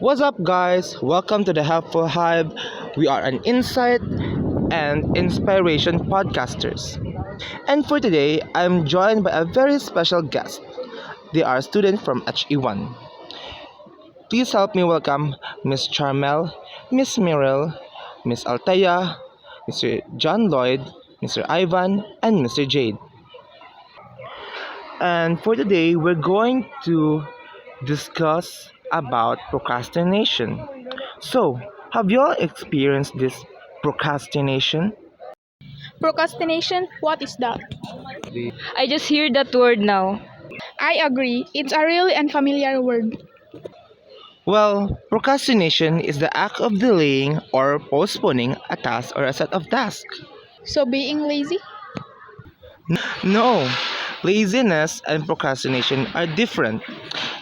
What's up, guys? Welcome to the Helpful Hive. We are an insight and inspiration podcasters. And for today, I'm joined by a very special guest. They are students from HE1. Please help me welcome Miss Charmel, Miss Mirel, Miss Althea, Mr. John Lloyd, Mr. Ivan, and Mr. Jade. And for today, we're going to discuss about procrastination. So, have you all experienced this procrastination? Procrastination? What is that? I just hear that word now. I agree, it's a really unfamiliar word. Well, procrastination is the act of delaying or postponing a task or a set of tasks. So being lazy? No, laziness and procrastination are different.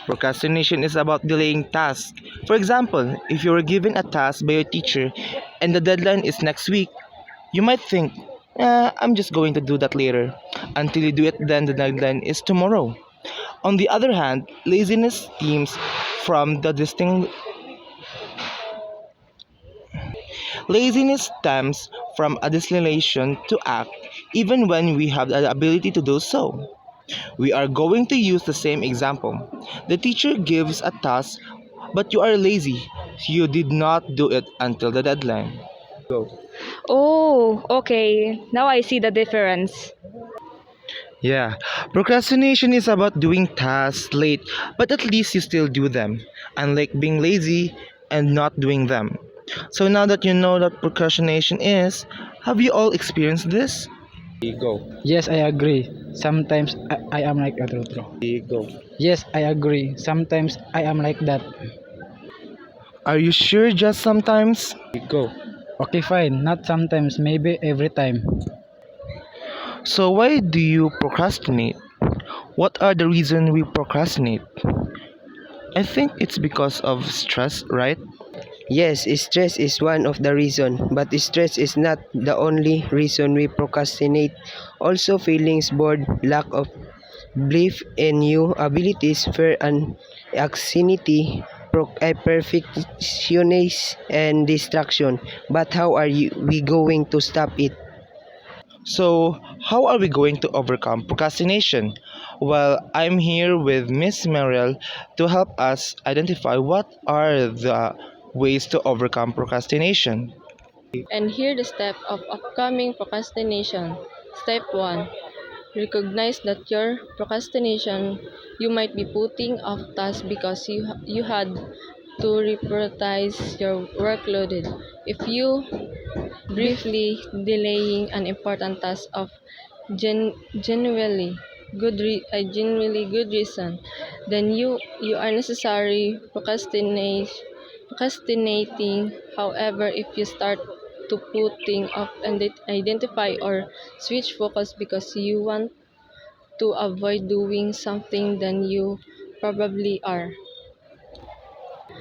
Procrastination is about delaying tasks. For example, if you were given a task by your teacher and the deadline is next week, you might think, I'm just going to do that later. Until you do it, then the deadline is tomorrow. On the other hand, laziness stems from the distinct laziness stems from a disinclination to act even when we have the ability to do so. We are going to use the same example. The teacher gives a task, but you are lazy. You did not do it until the deadline. Oh, okay. Now I see the difference. Yeah, procrastination is about doing tasks late, but at least you still do them, unlike being lazy and not doing them. So now that you know what procrastination is, have you all experienced this? Go. Yes, I agree. Sometimes I am like that. Go. Yes, I agree. Sometimes I am like that. Are you sure just sometimes? Go. Okay, fine. Not sometimes, maybe every time. So why do you procrastinate? What are the reasons we procrastinate? I think it's because of stress, right? Yes, stress is one of the reason, but stress is not the only reason we procrastinate. Also, feelings bored, lack of belief in new abilities, fear and anxiety, perfectionism and distraction. But how are we going to stop it? So, how are we going to overcome procrastination? Well, I'm here with Miss Mariel to help us identify what are the ways to overcome procrastination. And here the step of upcoming procrastination. Step 1. Recognize that your procrastination you might be putting off tasks because you had to reprioritize your workload. If you briefly delaying an important task of genuinely good reason, then you are necessary procrastinating. However, if you start to putting off and identify or switch focus because you want to avoid doing something, then you probably are.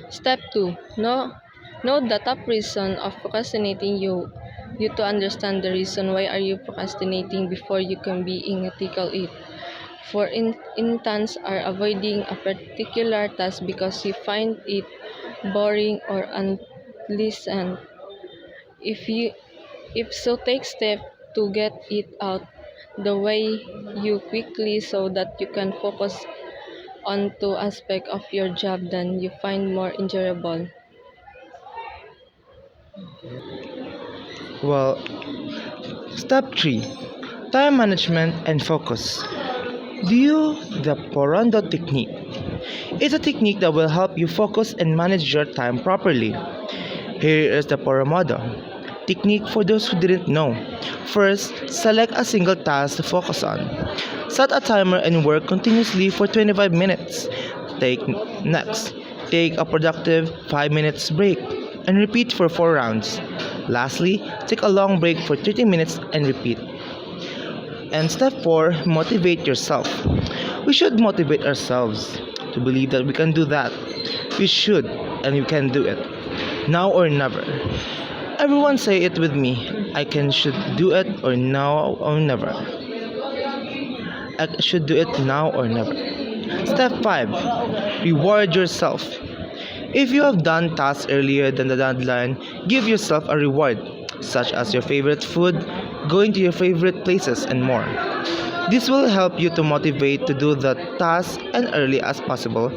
Step 2. Know the top reason of procrastinating you to understand the reason why are you procrastinating before you can be tackle it. For instance, are avoiding a particular task because you find it boring or unpleasant. If so, take steps to get it out the way you quickly so that you can focus on two aspects of your job that you find more enjoyable. Well, step 3, time management and focus. Do you the Porondo technique? It's a technique that will help you focus and manage your time properly. Here is the Poromodo technique for those who didn't know. First, select a single task to focus on. Set a timer and work continuously for 25 minutes. Next, take a productive 5 minutes break and repeat for 4 rounds. Lastly, take a long break for 30 minutes and repeat. And step 4, motivate yourself. We should motivate ourselves to believe that we can do that. We should and we can do it. Now or never. Everyone say it with me. I can should do it or now or never. I should do it now or never. Step 5, reward yourself. If you have done tasks earlier than the deadline, give yourself a reward, such as your favorite food, going to your favorite places, and more. This will help you to motivate to do the task as early as possible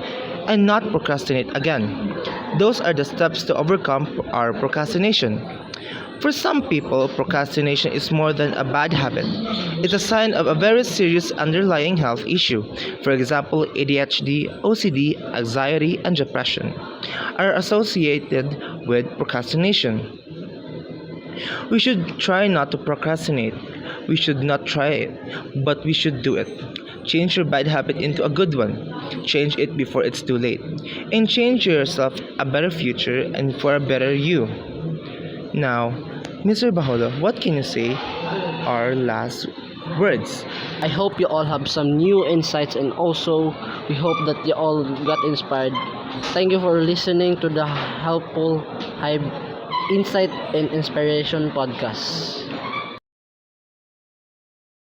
and not procrastinate again. Those are the steps to overcome our procrastination. For some people, procrastination is more than a bad habit. It's a sign of a very serious underlying health issue. For example, ADHD, OCD, anxiety, and depression are associated with procrastination. We should try not to procrastinate. We should not try it, but we should do it. Change your bad habit into a good one. Change it before it's too late. And change yourself a better future and for a better you. Now, Mr. Baholo, what can you say our last words? I hope you all have some new insights, and also we hope that you all got inspired. Thank you for listening to the Helpful High Insight and Inspiration podcast.